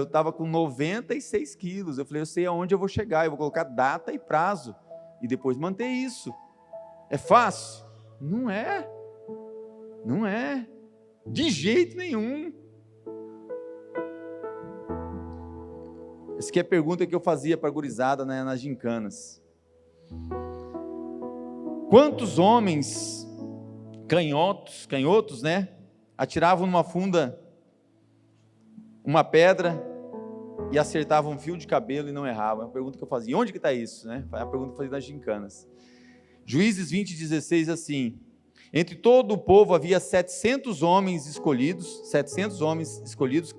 estava com 96 quilos, eu falei, eu sei aonde eu vou chegar, eu vou colocar data e prazo, e depois manter isso. É fácil? Não é, de jeito nenhum. Essa aqui é a pergunta que eu fazia para a gurizada, né, nas gincanas. Quantos homens canhotos, né, atiravam numa funda uma pedra e acertavam um fio de cabelo e não erravam? É uma pergunta que eu fazia. E onde que está isso? Né? É a pergunta que eu fazia nas gincanas. Juízes 20:16, assim: entre todo o povo havia 700 homens escolhidos,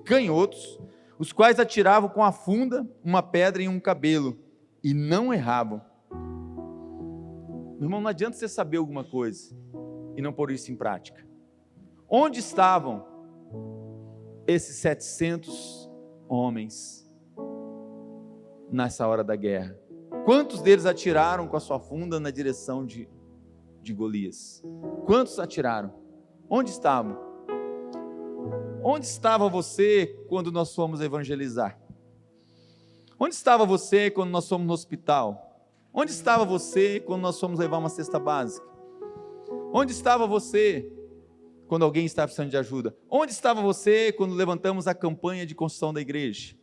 canhotos, os quais atiravam com a funda uma pedra em um cabelo e não erravam. Meu irmão, não adianta você saber alguma coisa e não pôr isso em prática. Onde estavam esses 700 homens nessa hora da guerra? Quantos deles atiraram com a sua funda na direção de Golias? Quantos atiraram? Onde estavam? Onde estava você quando nós fomos evangelizar? Onde estava você quando nós fomos no hospital? Onde estava você quando nós fomos levar uma cesta básica? Onde estava você quando alguém estava precisando de ajuda? Onde estava você quando levantamos a campanha de construção da igreja?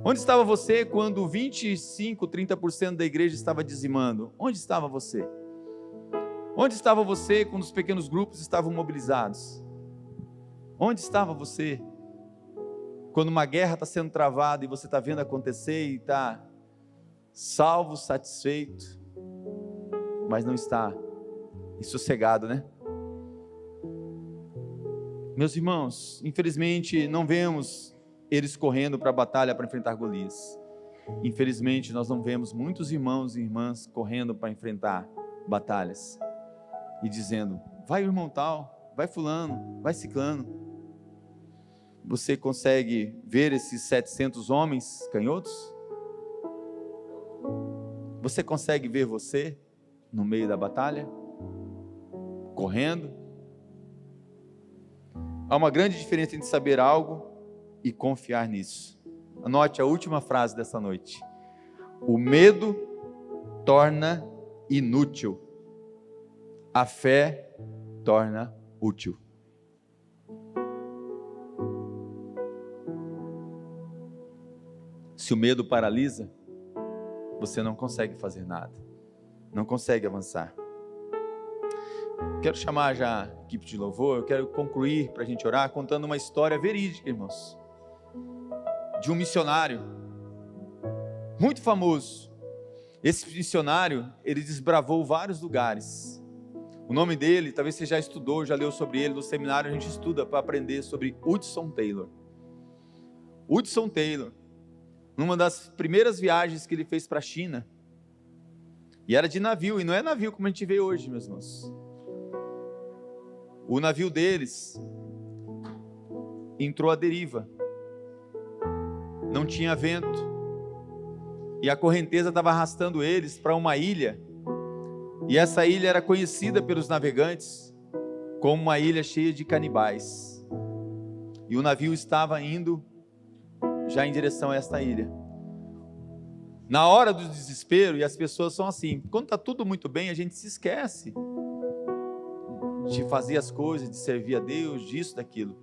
Onde estava você quando 25, 30% da igreja estava dizimando? Onde estava você? Onde estava você quando os pequenos grupos estavam mobilizados? Onde estava você quando uma guerra está sendo travada e você está vendo acontecer e está salvo, satisfeito, mas não está sossegado, né? Meus irmãos, infelizmente não vemos eles correndo para a batalha para enfrentar Golias. Infelizmente nós não vemos muitos irmãos e irmãs correndo para enfrentar batalhas e dizendo: vai irmão tal, vai fulano, vai ciclano. Você consegue ver esses 700 homens canhotos? Você consegue ver você no meio da batalha, correndo? Há uma grande diferença entre saber algo e confiar nisso. Anote a última frase dessa noite: o medo torna inútil, a fé torna útil. Se o medo paralisa, você não consegue fazer nada, não consegue avançar. Quero chamar já a equipe de louvor. Eu quero concluir para a gente orar contando uma história verídica, irmãos, de um missionário muito famoso. Esse missionário, ele desbravou vários lugares. O nome dele, talvez você já estudou, já leu sobre ele no seminário. A gente estuda para aprender sobre Hudson Taylor. Hudson Taylor, numa das primeiras viagens que ele fez para a China, e era de navio, e não é navio como a gente vê hoje, meus irmãos. O navio deles entrou à deriva, não tinha vento, e a correnteza estava arrastando eles para uma ilha, e essa ilha era conhecida pelos navegantes como uma ilha cheia de canibais, e o navio estava indo já em direção a esta ilha. Na hora do desespero, e as pessoas são assim, quando está tudo muito bem, a gente se esquece de fazer as coisas, de servir a Deus, disso, daquilo.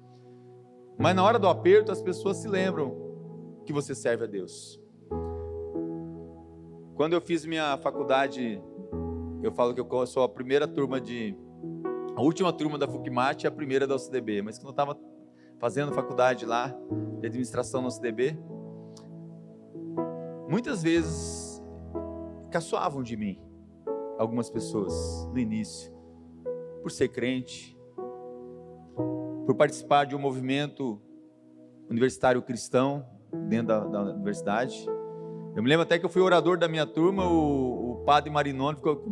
Mas na hora do aperto, as pessoas se lembram que você serve a Deus. Quando eu fiz minha faculdade, eu falo que eu sou a última turma da FUCMAT e a primeira da UCDB, mas quando eu estava fazendo faculdade lá, de administração na UCDB, muitas vezes caçoavam de mim, algumas pessoas, no início, por ser crente, por participar de um movimento universitário cristão dentro da universidade. Eu me lembro até que eu fui orador da minha turma, o padre Marinoni ficou com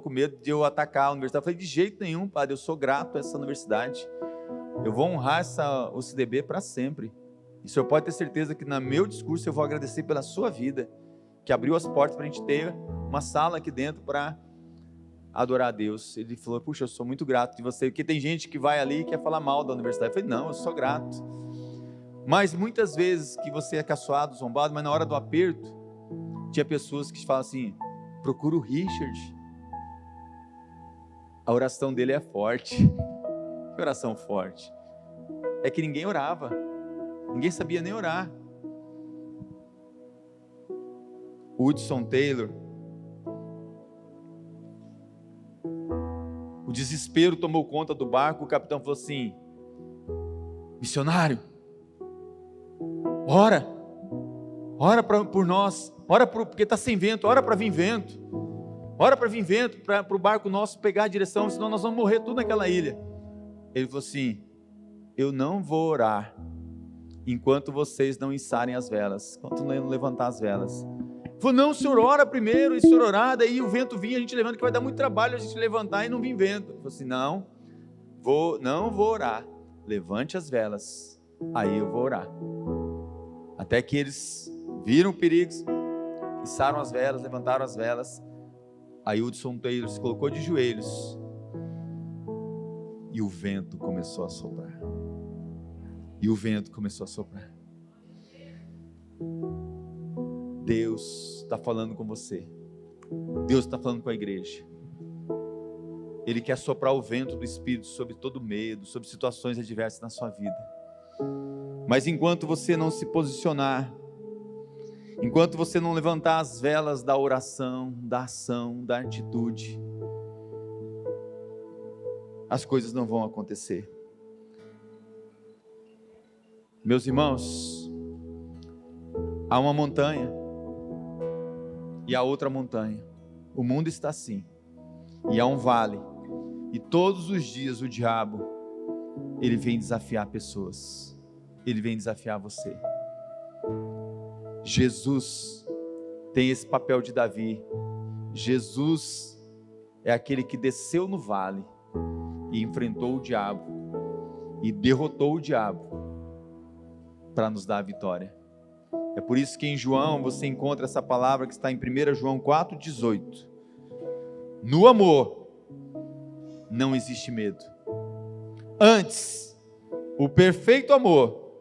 medo de eu atacar a universidade. Eu falei: de jeito nenhum, padre, eu sou grato a essa universidade, eu vou honrar essa UCDB para sempre. E o senhor pode ter certeza que no meu discurso eu vou agradecer pela sua vida, que abriu as portas para a gente ter uma sala aqui dentro para adorar a Deus. Ele falou: puxa, eu sou muito grato de você, porque tem gente que vai ali e quer falar mal da universidade. Eu falei: não, eu sou grato. Mas muitas vezes que você é caçoado, zombado, mas na hora do aperto, tinha pessoas que falam assim: procura o Richard, a oração dele é forte. Que oração forte? É que ninguém orava, ninguém sabia nem orar. Hudson Taylor, o desespero tomou conta do barco. O capitão falou assim: missionário, ora por nós, porque está sem vento, ora para vir vento, para o barco nosso pegar a direção, senão nós vamos morrer tudo naquela ilha. Ele falou assim: eu não vou orar enquanto vocês não içarem as velas, enquanto não levantar as velas. Ele falou: não, o senhor ora primeiro, e o senhor orar, daí o vento vinha, a gente levanta, que vai dar muito trabalho a gente levantar e não vir vento. Ele falou assim: não vou orar, levante as velas, aí eu vou orar. Até que eles viram o perigo, içaram as velas, levantaram as velas. Aí Hudson Taylor se colocou de joelhos e o vento começou a soprar. Deus está falando com você, Deus está falando com a igreja. Ele quer soprar o vento do Espírito sobre todo medo, sobre situações adversas na sua vida. Mas enquanto você não se posicionar, enquanto você não levantar as velas da oração, da ação, da atitude, as coisas não vão acontecer. Meus irmãos, há uma montanha e há outra montanha. O mundo está assim, e há um vale, e todos os dias o diabo, ele vem desafiar pessoas, ele vem desafiar você. Jesus tem esse papel de Davi. Jesus é aquele que desceu no vale e enfrentou o diabo e derrotou o diabo para nos dar a vitória. É por isso que em João você encontra essa palavra que está em 1 João 4,18. No amor não existe medo. Antes, o perfeito amor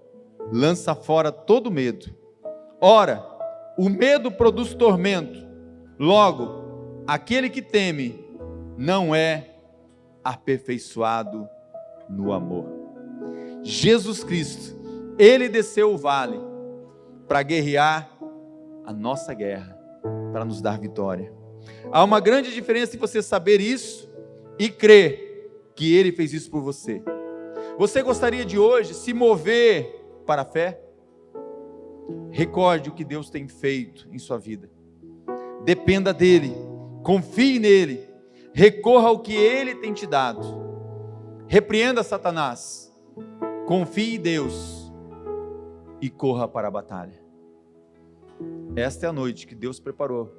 lança fora todo medo. Ora, o medo produz tormento. Logo, aquele que teme não é aperfeiçoado no amor. Jesus Cristo, ele desceu o vale para guerrear a nossa guerra, para nos dar vitória. Há uma grande diferença em você saber isso e crer que ele fez isso por você. Você gostaria de hoje se mover para a fé? Recorde o que Deus tem feito em sua vida. Dependa dele, confie nele, recorra ao que ele tem te dado. Repreenda Satanás, confie em Deus e corra para a batalha. Esta é a noite que Deus preparou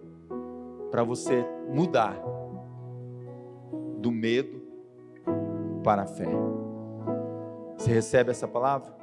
para você mudar do medo para a fé. Você recebe essa palavra?